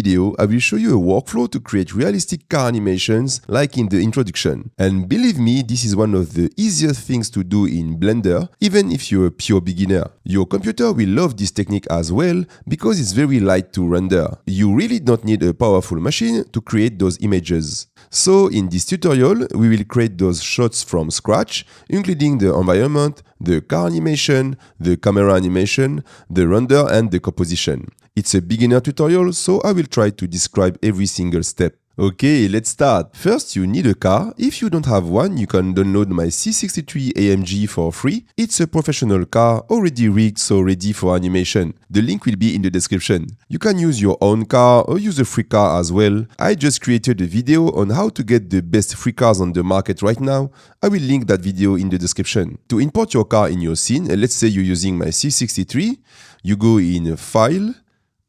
video, I will show you a workflow to create realistic car animations like in the introduction. And believe me, this is one of the easiest things to do in Blender, even if you're a pure beginner. Your computer will love this technique as well because it's very light to render. You really don't need a powerful machine to create those images. So in this tutorial, we will create those shots from scratch, including the environment, the car animation, the camera animation, the render and the composition. It's a beginner tutorial, so I will try to describe every single step. Okay, let's start. First, you need a car. If you don't have one, you can download my C63 AMG for free. It's a professional car, already rigged, so ready for animation. The link will be in the description. You can use your own car or use a free car as well. I just created a video on how to get the best free cars on the market right now. I will link that video in the description. To import your car in your scene, let's say you're using my C63, you go in File,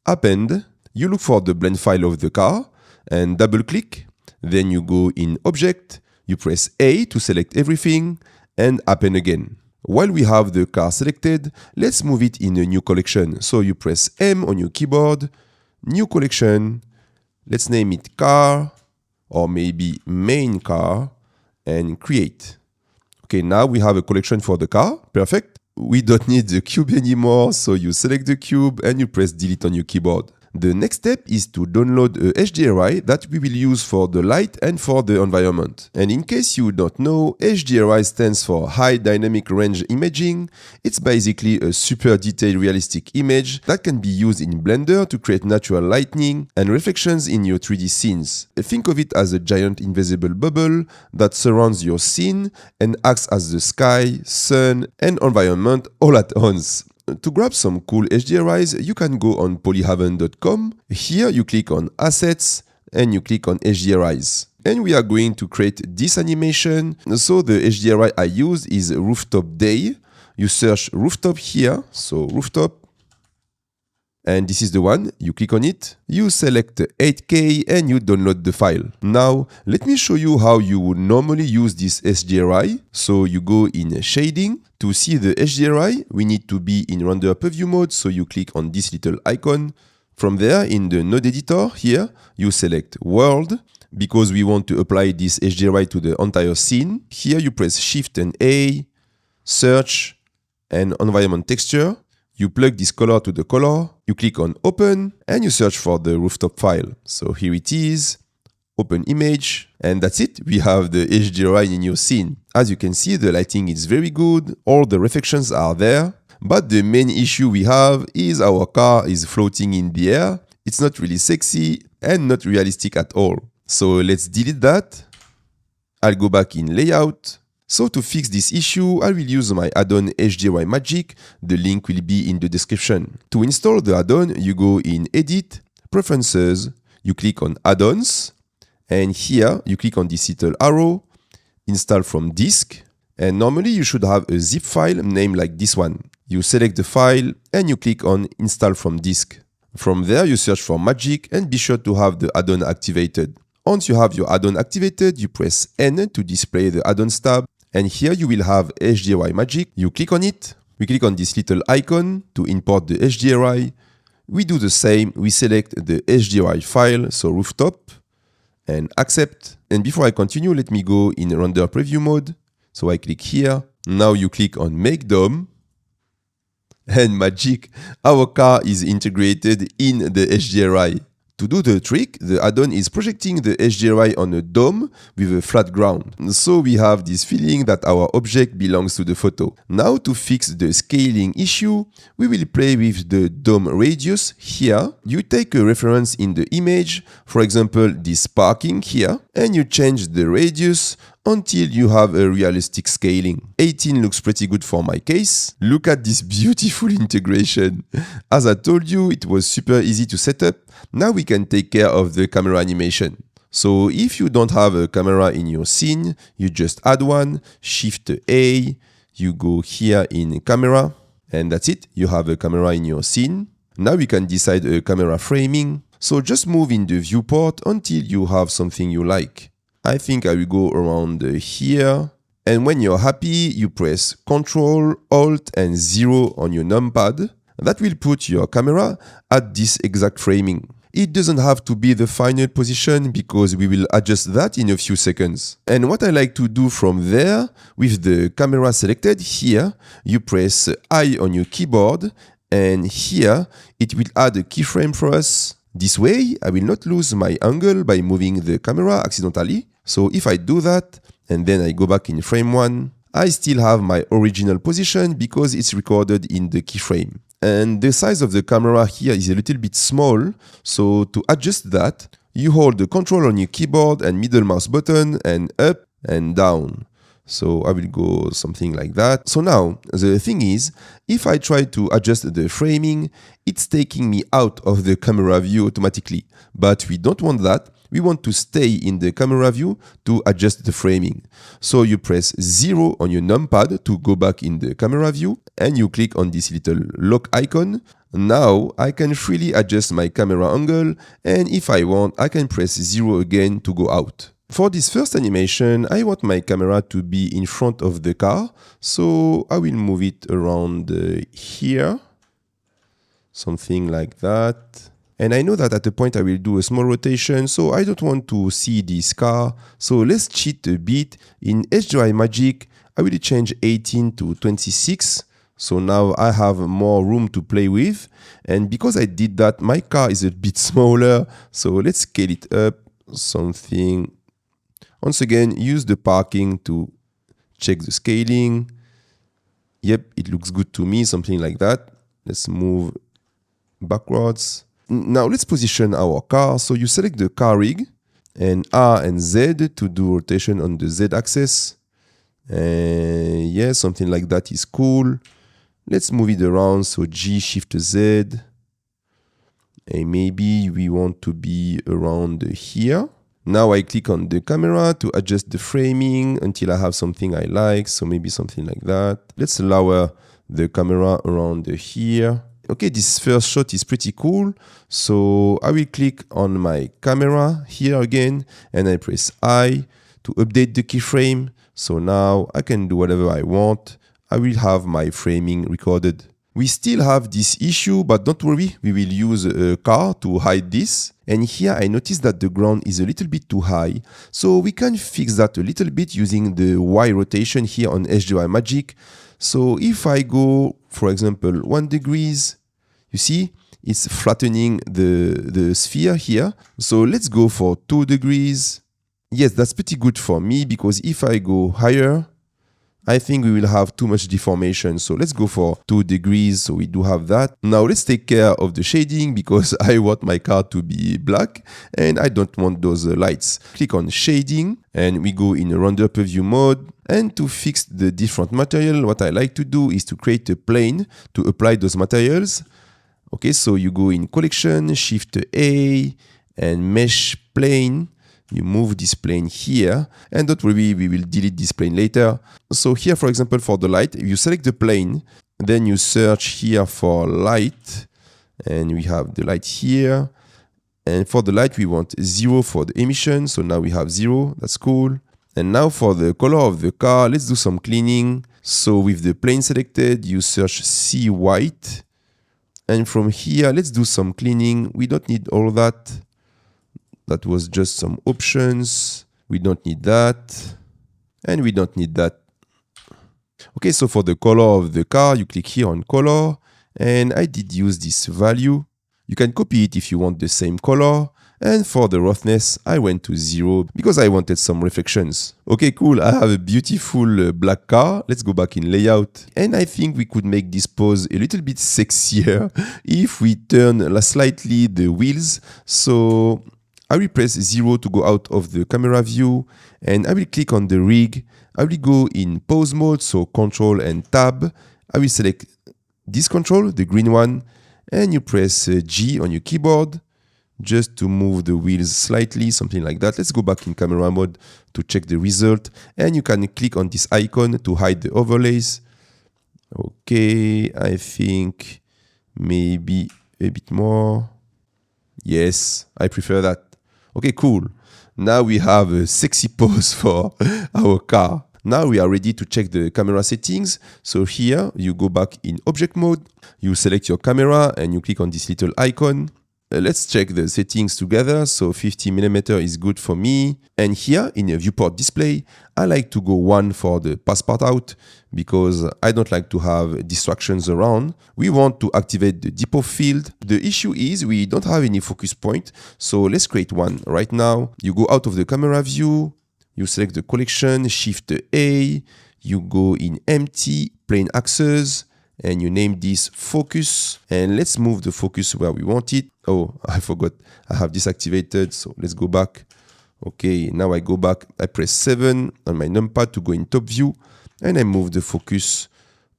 Append, you look for the blend file of the car, and double click, then you go in Object, you press A to select everything, and Append again. While we have the car selected, let's move it in a new collection. So you press M on your keyboard, New Collection, let's name it Car, or maybe Main Car, and Create. Okay, now we have a collection for the car, perfect. We don't need the cube anymore, so you select the cube and you press delete on your keyboard. The next step is to download a HDRI that we will use for the light and for the environment. And in case you don't know, HDRI stands for High Dynamic Range Imaging. It's basically a super detailed realistic image that can be used in Blender to create natural lighting and reflections in your 3D scenes. Think of it as a giant invisible bubble that surrounds your scene and acts as the sky, sun and environment all at once. To grab some cool HDRIs, you can go on polyhaven.com. Here you click on Assets and you click on HDRIs. And we are going to create this animation. So the HDRI I use is Rooftop Day. You search rooftop here, so rooftop. And this is the one, you click on it, you select 8K and you download the file. Now, let me show you how you would normally use this HDRI. So you go in Shading. To see the HDRI, we need to be in Render Preview mode, so you click on this little icon. From there, in the Node Editor, here, you select World, because we want to apply this HDRI to the entire scene. Here you press Shift and A, Search, and Environment Texture. You plug this color to the color, you click on Open, and you search for the rooftop file. So here it is, Open Image, and that's it. We have the HDRI in your scene. As you can see, the lighting is very good, all the reflections are there, but the main issue we have is our car is floating in the air. It's not really sexy and not realistic at all. So let's delete that. I'll go back in Layout. So to fix this issue, I will use my add-on HDRI Magic. The link will be in the description. To install the add-on, you go in Edit, Preferences, you click on Add-ons, and here you click on this little arrow, Install from Disk, and normally you should have a zip file named like this one. You select the file and you click on Install from Disk. From there, you search for Magic and be sure to have the add-on activated. Once you have your add-on activated, you press N to display the add-ons tab. And here you will have HDRI Magic. You click on it. We click on this little icon to import the HDRI. We do the same. We select the HDRI file, so rooftop, and accept. And before I continue, let me go in Render Preview mode. So I click here. Now you click on Make DOM. And magic, our car is integrated in the HDRI. To do the trick, the add-on is projecting the HDRI on a dome with a flat ground. So we have this feeling that our object belongs to the photo. Now to fix the scaling issue, we will play with the dome radius here. You take a reference in the image, for example this parking here, and you change the radius until you have a realistic scaling. 18 looks pretty good for my case. Look at this beautiful integration. As I told you, it was super easy to set up. Now we can take care of the camera animation. So if you don't have a camera in your scene, you just add one, Shift A, you go here in camera, and that's it. You have a camera in your scene. Now we can decide a camera framing. So just move in the viewport until you have something you like. I think I will go around here. And when you're happy, you press Ctrl, Alt, and 0 on your numpad. That will put your camera at this exact framing. It doesn't have to be the final position because we will adjust that in a few seconds. And what I like to do from there, with the camera selected here, you press I on your keyboard, and here it will add a keyframe for us. This way, I will not lose my angle by moving the camera accidentally. So if I do that, and then I go back in frame 1, I still have my original position because it's recorded in the keyframe. And the size of the camera here is a little bit small, so to adjust that, you hold the control on your keyboard and middle mouse button and up and down. So I will go something like that. So now, the thing is, if I try to adjust the framing, it's taking me out of the camera view automatically. But we don't want that. We want to stay in the camera view to adjust the framing. So you press 0 on your numpad to go back in the camera view, and you click on this little lock icon. Now I can freely adjust my camera angle, and if I want, I can press 0 again to go out. For this first animation, I want my camera to be in front of the car, so I will move it around here, something like that. And I know that at a point I will do a small rotation, so I don't want to see this car. So let's cheat a bit. In HDRI Magic, I will change 18 to 26. So now I have more room to play with. And because I did that, my car is a bit smaller. So let's scale it up, something. Once again, use the parking to check the scaling. Yep, it looks good to me, something like that. Let's move backwards. Now let's position our car. So you select the car rig and R and Z to do rotation on the Z axis. Yeah, something like that is cool. Let's move it around. So G, Shift Z. And maybe we want to be around here. Now I click on the camera to adjust the framing until I have something I like. So maybe something like that. Let's lower the camera around here. Okay, this first shot is pretty cool. So I will click on my camera here again, and I press I to update the keyframe. So now I can do whatever I want. I will have my framing recorded. We still have this issue, but don't worry, we will use a car to hide this. And here I noticed that the ground is a little bit too high. So we can fix that a little bit using the Y rotation here on HDRI Magic. So if I go, for example, 1 degree, you see, it's flattening the sphere here. So let's go for 2 degrees. Yes, that's pretty good for me because if I go higher, I think we will have too much deformation. So let's go for 2 degrees. So we do have that. Now let's take care of the shading because I want my car to be black and I don't want those lights. Click on shading and we go in a render preview mode. And to fix the different material, what I like to do is to create a plane to apply those materials. Okay, so you go in collection, Shift A and mesh plane. You move this plane here, and don't worry, we will delete this plane later. So here, for example, for the light, you select the plane, then you search here for light, and we have the light here. And for the light, we want 0 for the emission, so now we have 0, that's cool. And now for the color of the car, let's do some cleaning. So with the plane selected, you search C white. And from here, let's do some cleaning. We don't need all that. That was just some options. We don't need that. And we don't need that. Okay, so for the color of the car, you click here on color. And I did use this value. You can copy it if you want the same color. And for the roughness, I went to 0 because I wanted some reflections. Okay, cool. I have a beautiful black car. Let's go back in layout. And I think we could make this pose a little bit sexier if we turn slightly the wheels. So I will press 0 to go out of the camera view. And I will click on the rig. I will go in pose mode, so Control and Tab. I will select this control, the green one. And you press G on your keyboard, just to move the wheels slightly, something like that. Let's go back in camera mode to check the result. And you can click on this icon to hide the overlays. Okay, I think maybe a bit more. Yes, I prefer that. Okay, cool. Now we have a sexy pose for our car. Now we are ready to check the camera settings. So here you go back in object mode. You select your camera and you click on this little icon. let's check the settings together. So 50mm is good for me. And here in a viewport display, I like to go 1 for the passport out because I don't like to have distractions around. We want to activate the depot field. The issue is we don't have any focus point. So let's create one right now. You go out of the camera view, you select the collection, Shift A, you go in empty, plain axes, and you name this focus. And let's move the focus where we want it. Oh, I forgot, I have disactivated, so let's go back. Okay, now I go back, I press 7 on my numpad to go in top view, and I move the focus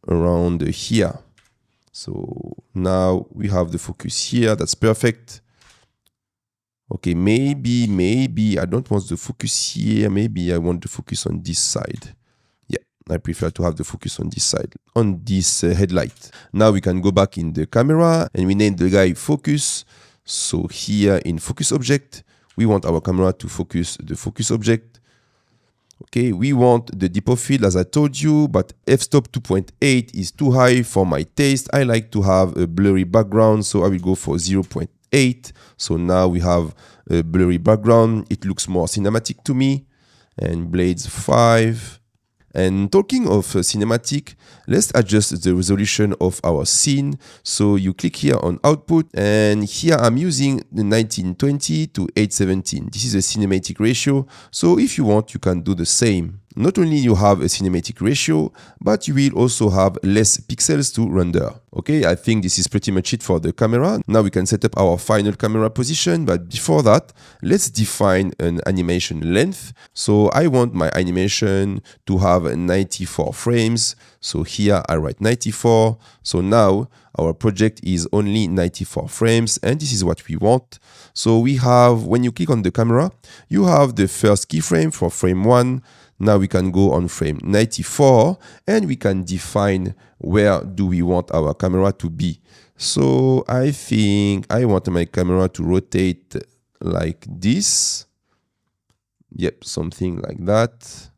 around here. So now we have the focus here, that's perfect. Okay, maybe I don't want the focus here, maybe I want the focus on this side. I prefer to have the focus on this side, on this headlight. Now we can go back in the camera and we name the guy focus. So here in focus object, we want our camera to focus the focus object. Okay, we want the depot field as I told you, but f-stop 2.8 is too high for my taste. I like to have a blurry background, so I will go for 0.8. So now we have a blurry background. It looks more cinematic to me. And blades 5. And talking of cinematic, let's adjust the resolution of our scene. So you click here on output, and here I'm using the 1920 to 817. This is a cinematic ratio. So if you want, you can do the same. Not only you have a cinematic ratio, but you will also have less pixels to render. Okay, I think this is pretty much it for the camera. Now we can set up our final camera position, but before that, let's define an animation length. So I want my animation to have 94 frames. So here I write 94. So now our project is only 94 frames, and this is what we want. So we have, when you click on the camera, you have the first keyframe for frame 1. Now we can go on frame 94 and we can define where do we want our camera to be. So I think I want my camera to rotate like this. Yep, something like that.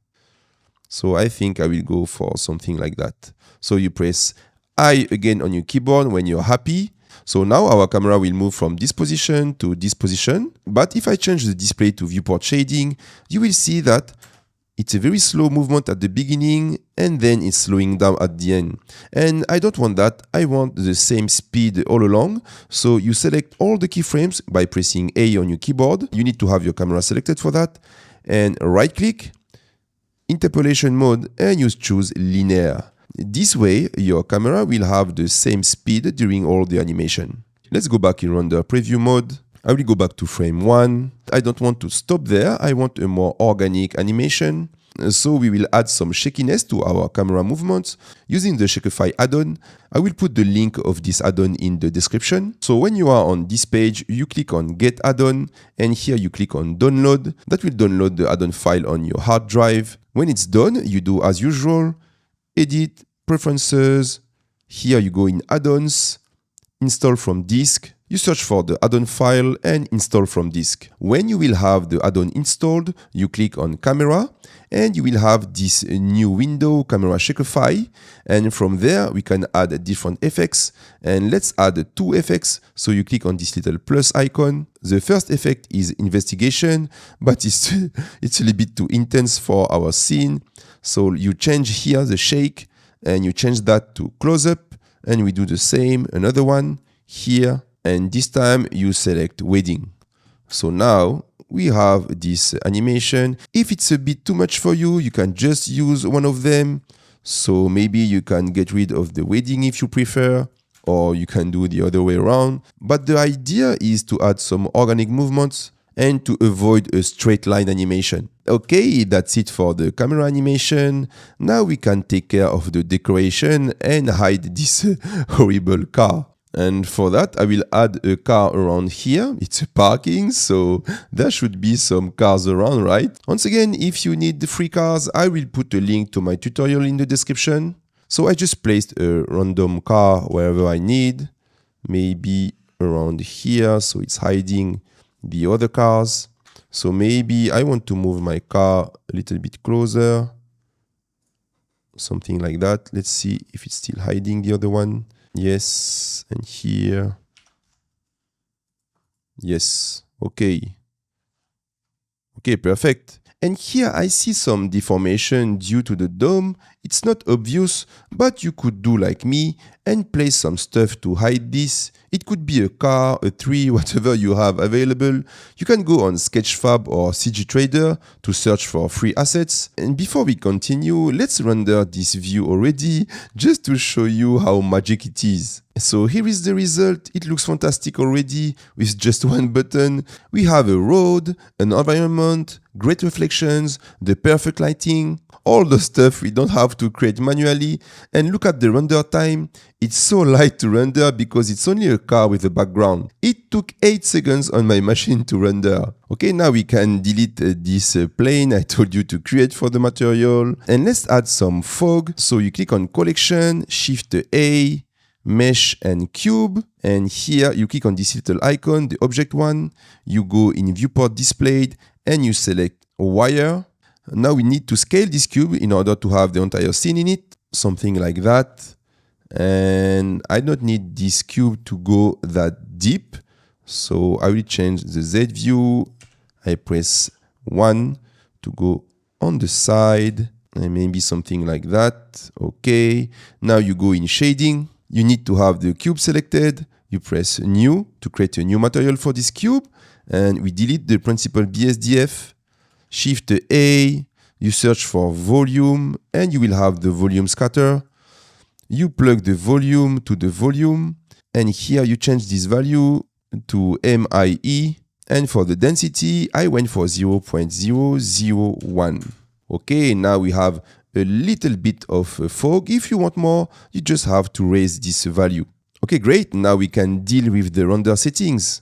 So I think I will go for something like that. So you press I again on your keyboard when you're happy. So now our camera will move from this position to this position. But if I change the display to viewport shading, you will see that it's a very slow movement at the beginning and then it's slowing down at the end. And I don't want that. I want the same speed all along. So you select all the keyframes by pressing A on your keyboard. You need to have your camera selected for that. And right click, interpolation mode, and you choose linear. This way, your camera will have the same speed during all the animation. Let's go back in render preview mode. I will go back to frame 1. I don't want to stop there. I want a more organic animation. So we will add some shakiness to our camera movements using the Shakify add-on. I will put the link of this add-on in the description. So when you are on this page, you click on Get Add-on, and here you click on Download. That will download the add-on file on your hard drive. When it's done, you do as usual, Edit, Preferences. Here you go in Add-ons, Install from disk. You search for the add-on file and install from disk. When you will have the add-on installed, you click on Camera and you will have this new window, Camera Shakify. And from there, we can add different effects. And let's add 2 effects. So you click on this little plus icon. The first effect is investigation, but it's a little bit too intense for our scene. So you change here the shake and you change that to close up. And we do the same, another one here. And this time you select wedding. So now we have this animation. If it's a bit too much for you, you can just use one of them. So maybe you can get rid of the wedding if you prefer, or you can do the other way around. But the idea is to add some organic movements and to avoid a straight line animation. Okay, that's it for the camera animation. Now we can take care of the decoration and hide this horrible car. And for that, I will add a car around here. It's a parking, so there should be some cars around, right? Once again, if you need the free cars, I will put a link to my tutorial in the description. So I just placed a random car wherever I need, maybe around here, so it's hiding the other cars. So maybe I want to move my car a little bit closer, something like that. Let's see if it's still hiding the other one. Yes, and here. Yes. Okay. Okay, perfect. And here I see some deformation due to the dome. It's not obvious, but you could do like me and place some stuff to hide this. It could be a car, a tree, whatever you have available. You can go on Sketchfab or CG Trader to search for free assets. And before we continue, let's render this view already, just to show you how magic it is. So here is the result. It looks fantastic already with just one button. We have a road, an environment, great reflections, the perfect lighting, all the stuff we don't have to create manually. And look at the render time. It's so light to render because it's only a car with a background. It took 8 seconds on my machine to render. Okay, now we can delete this plane I told you to create for the material. And let's add some fog. So you click on Collection, Shift A, Mesh and Cube, and here you click on this little icon, the object one, you go in Viewport Displayed and you select Wire. Now we need to scale this cube in order to have the entire scene in it, something like that. And I don't need this cube to go that deep, so I will change the Z view. I press 1 to go on the side, and maybe something like that. Okay, now you go in shading. You need to have the cube selected. You press New to create a new material for this cube. And we delete the principal BSDF. Shift A. You search for volume. And you will have the volume scatter. You plug the volume to the volume. And here you change this value to MIE. And for the density, I went for 0.001. Okay, now we have a little bit of fog. If you want more, you just have to raise this value. Okay, great. Now we can deal with the render settings.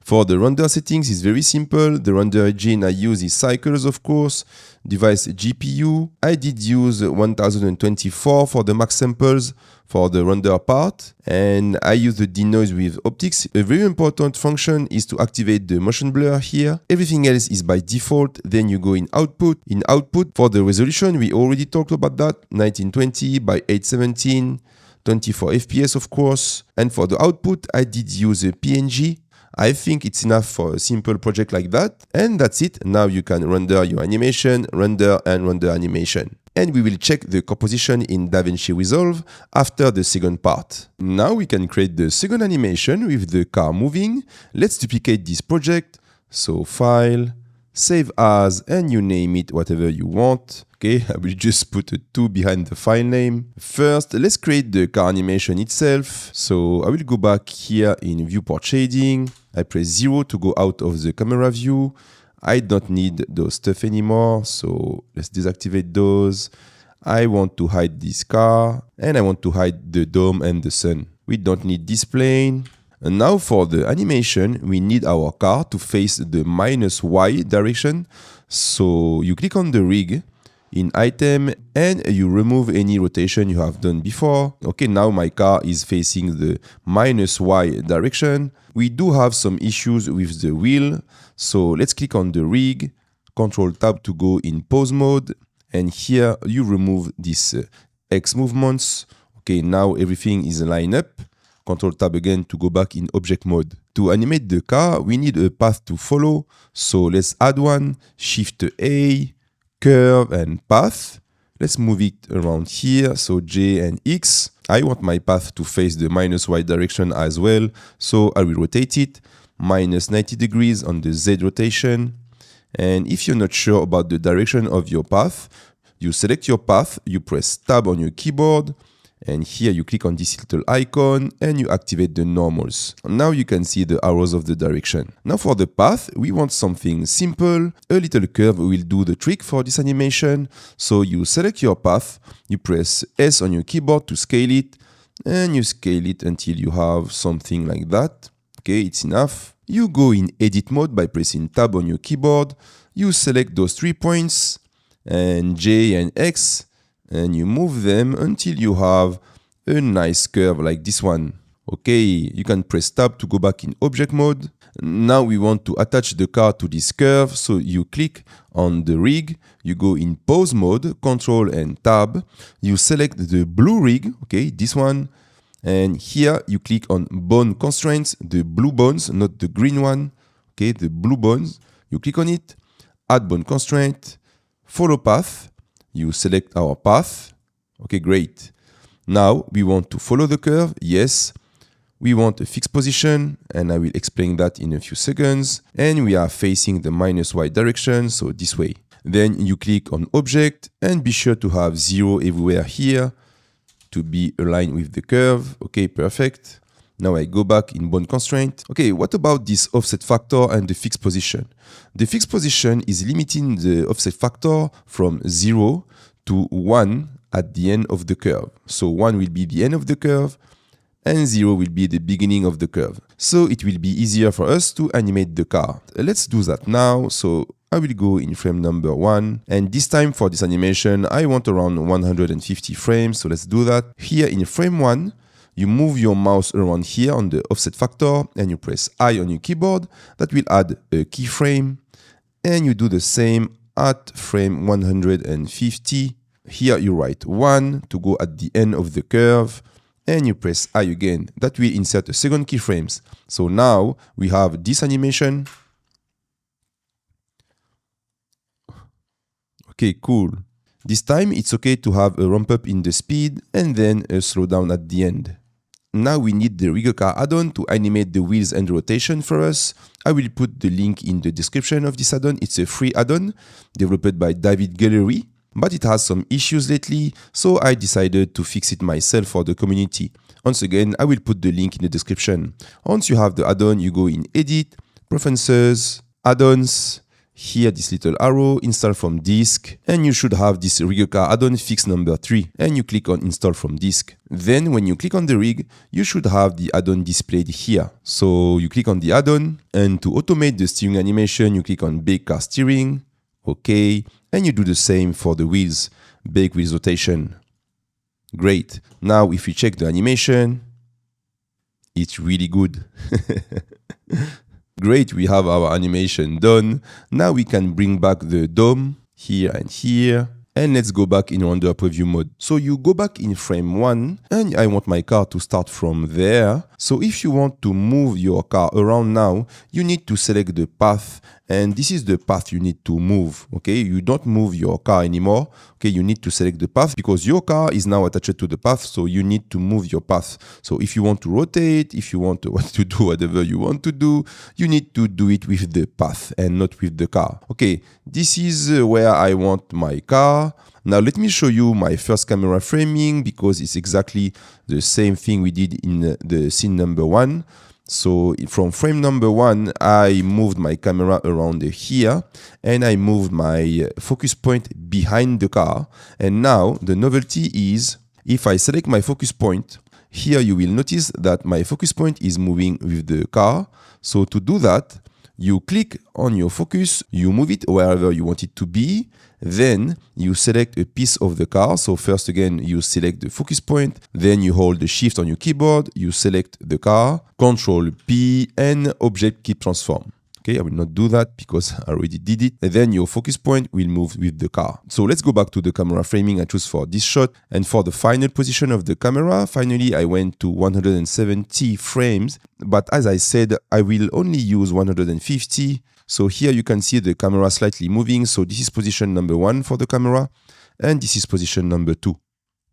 For the render settings, it's very simple. The render engine I use is Cycles, of course. Device GPU. I did use 1024 for the max samples for the render part. And I use the denoise with optics. A very important function is to activate the motion blur here. Everything else is by default. Then you go in output. In output, for the resolution, we already talked about that. 1920 by 817, 24 FPS, of course. And for the output, I did use a PNG. I think it's enough for a simple project like that. And that's it. Now you can render your animation, render and render animation. And we will check the composition in DaVinci Resolve after the second part. Now we can create the second animation with the car moving. Let's duplicate this project. So File, Save As, and you name it whatever you want. Okay, I will just put a 2 behind the file name. First, let's create the car animation itself. So I will go back here in Viewport Shading. I press 0 to go out of the camera view. I don't need those stuff anymore, so let's deactivate those. I want to hide this car, and I want to hide the dome and the sun. We don't need this plane. And now for the animation, we need our car to face the -Y direction. So you click on the rig in item and you remove any rotation you have done before. Okay, now my car is facing the -Y direction. We do have some issues with the wheel. So let's click on the rig, Control Tab to go in pose mode. And here you remove these X movements. Okay, now everything is lined up. Control Tab again to go back in object mode. To animate the car, we need a path to follow. So let's add one, Shift A, curve and path. Let's move it around here. So J and X. I want my path to face the -Y direction as well. So I will rotate it -90 degrees on the Z rotation. And if you're not sure about the direction of your path, you select your path, you press Tab on your keyboard, and here you click on this little icon and you activate the normals. Now you can see the arrows of the direction. Now for the path, we want something simple. A little curve will do the trick for this animation. So you select your path, you press S on your keyboard to scale it, and you scale it until you have something like that. Okay, it's enough. You go in edit mode by pressing Tab on your keyboard. You select those 3 points and J and X, and you move them until you have a nice curve like this one. Okay, you can press Tab to go back in object mode. Now we want to attach the car to this curve, so you click on the rig, you go in pose mode, Control and Tab, you select the blue rig, okay, this one, And here you click on bone constraints, the blue bones, not the green one. Okay, the blue bones. You click on it, add bone constraint, follow path. You select our path. Okay, great. Now we want to follow the curve. Yes. We want a fixed position, and I will explain that in a few seconds. And we are facing the -y direction, so this way. Then you click on object and be sure to have 0 everywhere here to be aligned with the curve. Okay, perfect. Now I go back in bone constraint. Okay, what about this offset factor and the fixed position? The fixed position is limiting the offset factor from 0 to 1 at the end of the curve. So 1 will be the end of the curve, and 0 will be the beginning of the curve. So it will be easier for us to animate the car. Let's do that now. So I will go in frame number 1, and this time for this animation I want around 150 frames, so let's do that. Here in frame 1, you move your mouse around here on the offset factor and you press I on your keyboard. That will add a keyframe, and you do the same at frame 150. Here you write 1 to go at the end of the curve, and you press I again. That will insert a second keyframes. So now we have this animation. Okay, cool. This time it's okay to have a ramp up in the speed and then a slowdown at the end. Now we need the Rigger Car add-on to animate the wheels and rotation for us. I will put the link in the description of this add-on. It's a free add-on developed by David Gallery, but it has some issues lately, so I decided to fix it myself for the community. Once again, I will put the link in the description. Once you have the add-on, you go in Edit, Preferences, Add-ons, here this little arrow, install from disk, and you should have this Rigger Car add-on fix number 3, and you click on install from disk. Then when you click on the rig, you should have the add-on displayed here. So you click on the add-on, and to automate the steering animation, you click on Bake Car Steering, okay, and you do the same for the wheels, Bake Wheels Rotation. Great. Now if you check the animation, it's really good. Great, we have our animation done. Now we can bring back the dome here and here. And let's go back in render preview mode. So you go back in frame 1, and I want my car to start from there. So if you want to move your car around now, you need to select the path, and this is the path you need to move, okay? You don't move your car anymore, okay? You need to select the path because your car is now attached to the path, so you need to move your path. So if you want to rotate, if you want to do whatever you want to do, you need to do it with the path and not with the car. Okay, this is where I want my car. Now let me show you my first camera framing because it's exactly the same thing we did in the scene number 1. So from frame number 1, I moved my camera around here and I moved my focus point behind the car. And now the novelty is if I select my focus point, here you will notice that my focus point is moving with the car. So to do that, you click on your focus, you move it wherever you want it to be, then you select a piece of the car. So first again, you select the focus point, then you hold the shift on your keyboard, you select the car, Control P, and Object Keep Transform. Okay, I will not do that because I already did it. And then your focus point will move with the car. So let's go back to the camera framing I choose for this shot. And for the final position of the camera, finally I went to 170 frames. But as I said, I will only use 150. So here you can see the camera slightly moving. So this is position number 1 for the camera. And this is position number 2.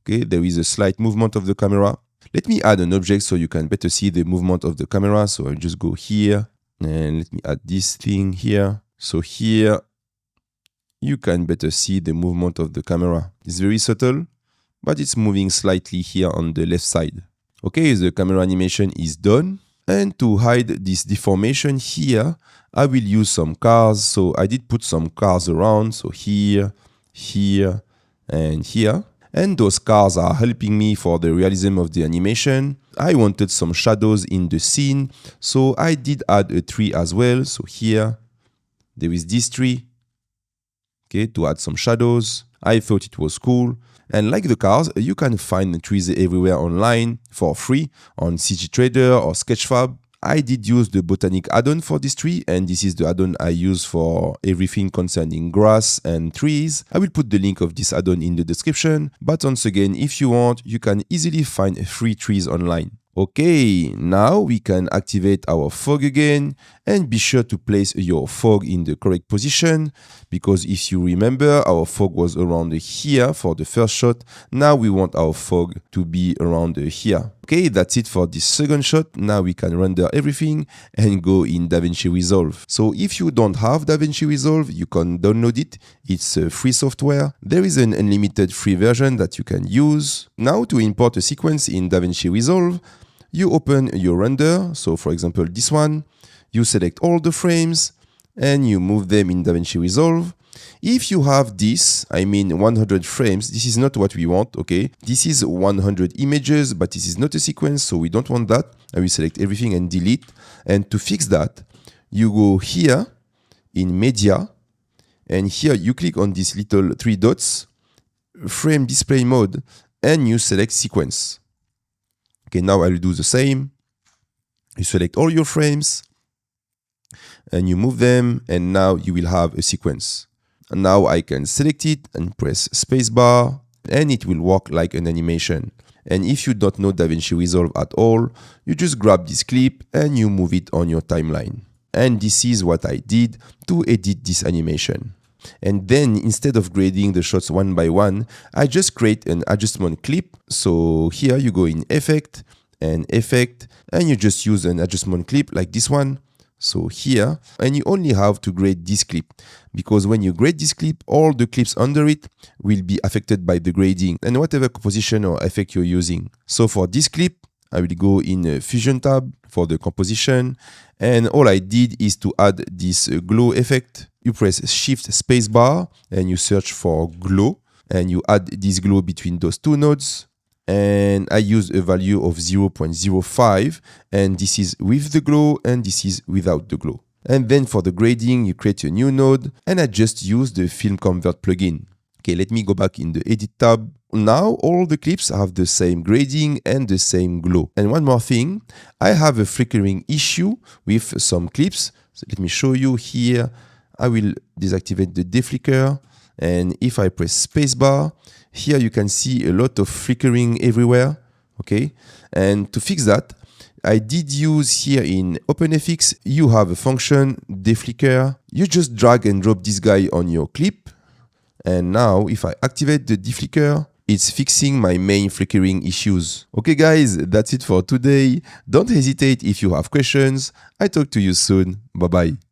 Okay, there is a slight movement of the camera. Let me add an object so you can better see the movement of the camera. So I'll just go here. And let me add this thing here. So here, you can better see the movement of the camera. It's very subtle, but it's moving slightly here on the left side. Okay, the camera animation is done. And to hide this deformation here, I will use some cars. So I did put some cars around. So here, here, and here. And those cars are helping me for the realism of the animation. I wanted some shadows in the scene, so I did add a tree as well. So here, there is this tree, okay, to add some shadows. I thought it was cool. And like the cars, you can find the trees everywhere online for free on CG Trader or Sketchfab. I did use the Botanic add-on for this tree, and this is the add-on I use for everything concerning grass and trees. I will put the link of this add-on in the description, but once again, if you want, you can easily find free trees online. Okay, now we can activate our fog again, and be sure to place your fog in the correct position, because if you remember, our fog was around here for the first shot. Now we want our fog to be around here. Okay, that's it for this second shot. Now we can render everything and go in DaVinci Resolve. So if you don't have DaVinci Resolve, you can download it. It's a free software. There is an unlimited free version that you can use. Now to import a sequence in DaVinci Resolve, you open your render. So for example, this one, you select all the frames and you move them in DaVinci Resolve. If you have this, I mean 100 frames, this is not what we want, okay? This is 100 images, but this is not a sequence, so we don't want that. I will select everything and delete. And to fix that, you go here in Media, and here you click on these little 3 dots, Frame Display Mode, and you select Sequence. Okay, now I'll do the same. You select all your frames, and you move them, and now you will have a sequence. And now I can select it and press spacebar, and it will work like an animation. And if you don't know DaVinci Resolve at all, you just grab this clip and you move it on your timeline. And this is what I did to edit this animation. And then instead of grading the shots one by one, I just create an adjustment clip. So here you go in Effect, and you just use an adjustment clip like this one. So here, and you only have to grade this clip, because when you grade this clip, all the clips under it will be affected by the grading and whatever composition or effect you're using. So for this clip, I will go in Fusion tab for the composition, and all I did is to add this glow effect. You press Shift Spacebar and you search for glow, and you add this glow between those two nodes. And I use a value of 0.05, and this is with the glow and this is without the glow. And then for the grading, you create a new node, and I just use the Film Convert plugin. Okay, let me go back in the Edit tab. Now all the clips have the same grading and the same glow. And one more thing, I have a flickering issue with some clips. So let me show you here. I will deactivate the deflicker, and if I press spacebar, here you can see a lot of flickering everywhere, okay? And to fix that, I did use here in OpenFX, you have a function, deflicker. You just drag and drop this guy on your clip. And now if I activate the deflicker, it's fixing my main flickering issues. Okay guys, that's it for today. Don't hesitate if you have questions. I talk to you soon. Bye bye.